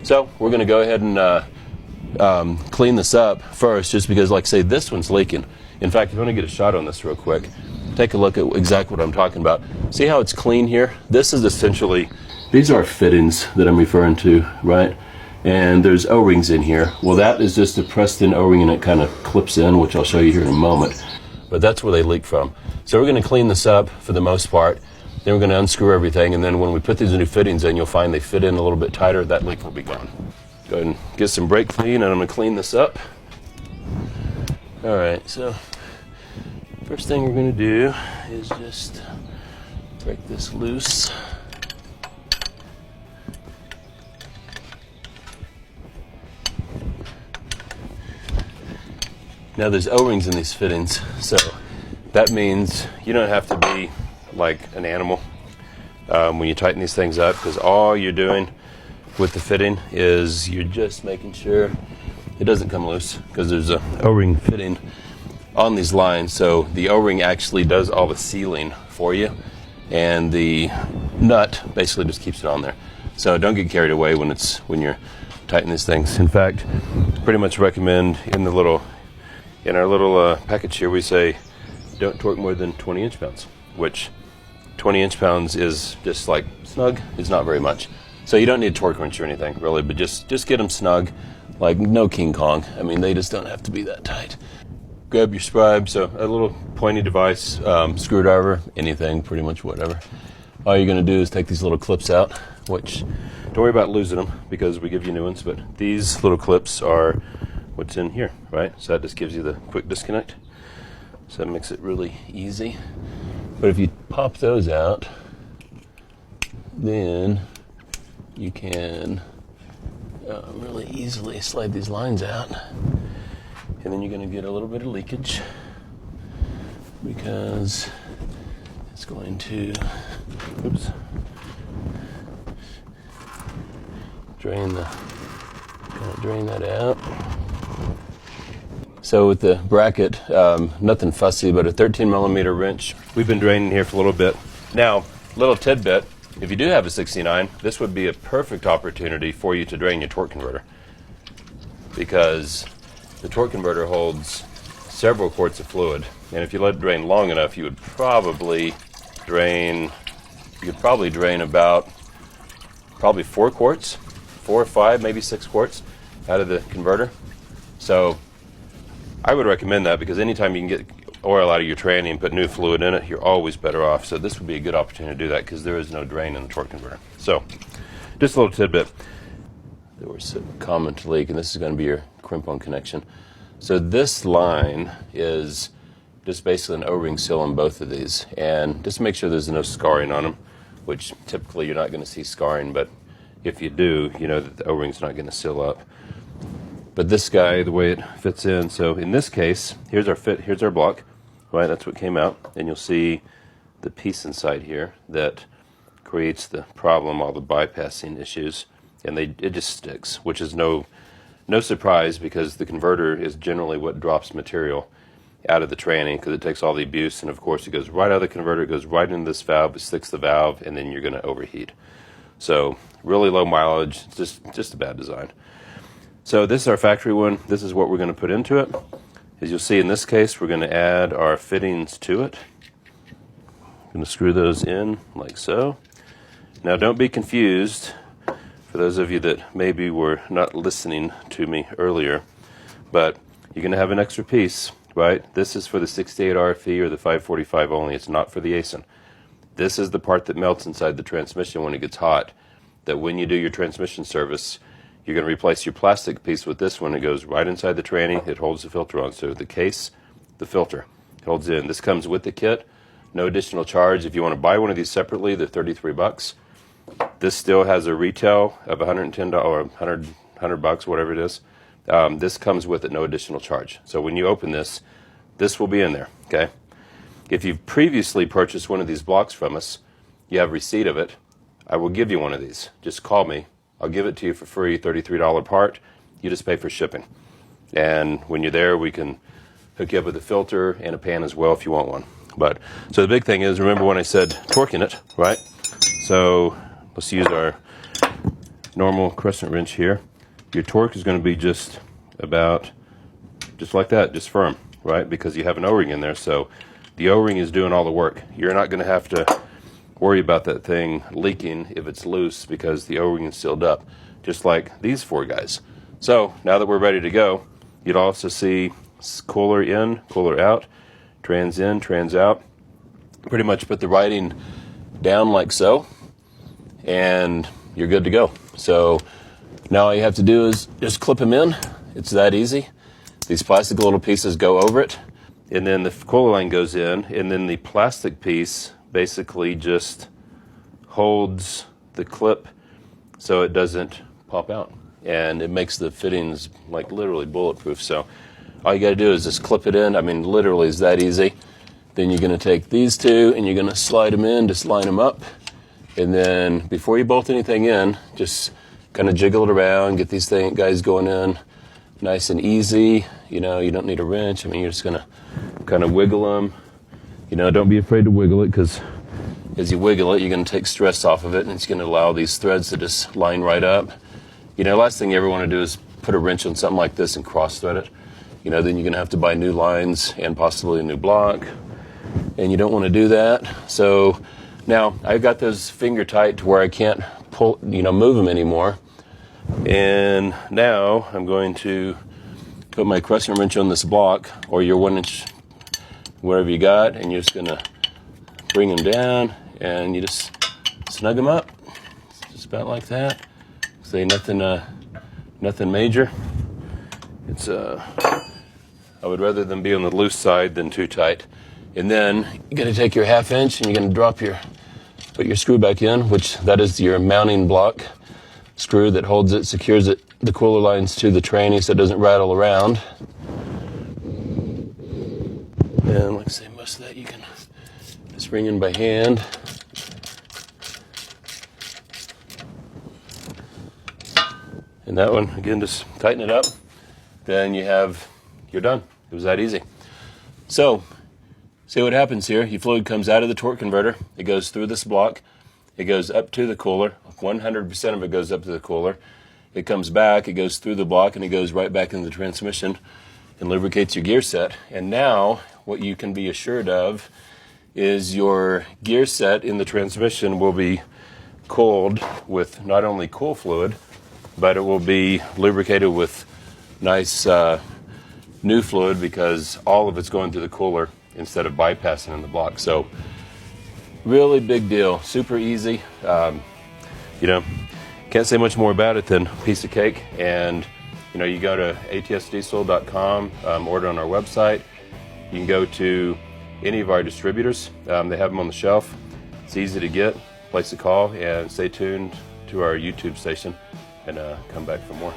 So we're going to go ahead and clean this up first, just because, like I say, this one's leaking. In fact, if you want to get a shot on this real quick, take a look at exactly what I'm talking about. See how it's clean here? This is essentially, these are fittings that I'm referring to, right? And there's O-rings in here. Well, that is just a pressed in O-ring, and it kind of clips in, which I'll show you here in a moment. But that's where they leak from. So we're going to clean this up for the most part. Then we're going to unscrew everything, and then when we put these new fittings in, you'll find they fit in a little bit tighter. That leak will be gone. Go ahead and get some brake clean, and I'm going to clean this up. All right, so first thing we're going to do is just break this loose. Now there's O-rings in these fittings, so that means you don't have to be like an animal when you tighten these things up, because all you're doing with the fitting is you're just making sure it doesn't come loose, because there's a O-ring fitting on these lines. So the O-ring actually does all the sealing for you, and the nut basically just keeps it on there. So don't get carried away when you're tightening these things. In fact, pretty much recommend in our little package here, we say don't torque more than 20 inch-pounds, which 20 inch-pounds is just like snug. It's not very much. So you don't need a torque wrench or anything, really, but just get them snug, like no King Kong. I mean, they just don't have to be that tight. Grab your scribe, so a little pointy device, screwdriver, anything, pretty much whatever. All you're going to do is take these little clips out, which don't worry about losing them because we give you new ones, but these little clips are what's in here, right? So that just gives you the quick disconnect. So that makes it really easy. But if you pop those out, then you can really easily slide these lines out. And then you're going to get a little bit of leakage, because it's going to, drain that out. So with the bracket, nothing fussy, but a 13 millimeter wrench. We've been draining here for a little bit. Now, little tidbit, if you do have a 69, this would be a perfect opportunity for you to drain your torque converter, because the torque converter holds several quarts of fluid. And if you let it drain long enough, you could probably drain about 4 quarts, 4 or 5, maybe 6 quarts out of the converter. So I would recommend that, because anytime you can get oil out of your tranny and put new fluid in it, you're always better off. So this would be a good opportunity to do that, because there is no drain in the torque converter. So just a little tidbit. There was a common leak, and this is going to be your crimp-on connection. So this line is just basically an O-ring seal on both of these, and just make sure there's no scarring on them, which typically you're not going to see scarring, but if you do, you know that the O-ring's not going to seal up. But this guy, the way it fits in, so in this case, here's our block, right? That's what came out, and you'll see the piece inside here that creates the problem, all the bypassing issues, and it just sticks, which is no surprise, because the converter is generally what drops material out of the tranny, because it takes all the abuse, and of course it goes right out of the converter, it goes right into this valve, it sticks the valve, and then you're going to overheat. So really low mileage, just a bad design. So this is our factory one. This is what we're going to put into it. As you'll see in this case, we're going to add our fittings to it. I'm going to screw those in like so. Now don't be confused, for those of you that maybe were not listening to me earlier, but you're going to have an extra piece, right? This is for the 68 RFE or the 545 only. It's not for the ASIN. This is the part that melts inside the transmission when it gets hot, that when you do your transmission service, you're going to replace your plastic piece with this one. It goes right inside the tranny. It holds the filter on. So the case, the filter, it holds in. This comes with the kit. No additional charge. If you want to buy one of these separately, they're $33. This still has a retail of $110 or $100, whatever it is. This comes with it, no additional charge. So when you open this, this will be in there, okay? If you've previously purchased one of these blocks from us, you have receipt of it, I will give you one of these. Just call me. I'll give it to you for free, $33 part. You just pay for shipping. And when you're there, we can hook you up with a filter and a pan as well if you want one. But so the big thing is, remember when I said torquing it, right? So let's use our normal crescent wrench here, your torque is going to be just like that, just firm, right? Because you have an O-ring in there, so the O-ring is doing all the work. You're not going to have to worry about that thing leaking if it's loose because the O-ring is sealed up, just like these 4 guys. So now that we're ready to go, you'd also see cooler in, cooler out, trans in, trans out. Pretty much put the writing down like so, and you're good to go. So now all you have to do is just clip them in. It's that easy. These plastic little pieces go over it, and then the cooler line goes in, and then the plastic piece basically just holds the clip so it doesn't pop out, and it makes the fittings like literally bulletproof. So all you got to do is just clip it in. I mean, literally it's that easy. Then you're going to take these 2 and you're going to slide them in, just line them up, and then before you bolt anything in, just kind of jiggle it around, get these guys going in nice and easy. You know, you don't need a wrench. I mean, you're just going to kind of wiggle them. You know, don't be afraid to wiggle it, because as you wiggle it, you're going to take stress off of it, and it's going to allow these threads to just line right up. You know, last thing you ever want to do is put a wrench on something like this and cross thread it. You know, then you're going to have to buy new lines and possibly a new block, and you don't want to do that. So now I've got those finger tight to where I can't pull, move them anymore. And now I'm going to put my crescent wrench on this block, or your 1-inch, wherever you got, and you're just going to bring them down, and you just snug them up, just about like that. Say nothing major. It's I would rather them be on the loose side than too tight. And then you're going to take your 1/2 inch and you're going to put your screw back in, which that is your mounting block screw that holds it, secures it, the cooler lines to the tranny so it doesn't rattle around. And like I say, most of that you can just bring in by hand. And that one, again, just tighten it up. Then you're done. It was that easy. So, see what happens here. Your fluid comes out of the torque converter. It goes through this block. It goes up to the cooler. 100% of it goes up to the cooler. It comes back, it goes through the block, and it goes right back into the transmission and lubricates your gear set. And now, what you can be assured of is your gear set in the transmission will be cooled with not only cool fluid, but it will be lubricated with nice new fluid, because all of it's going through the cooler instead of bypassing in the block. So really big deal, super easy. Can't say much more about it than a piece of cake. And you go to atsdiesel.com, order on our website. You can go to any of our distributors. They have them on the shelf. It's easy to get. Place a call and stay tuned to our YouTube station and come back for more.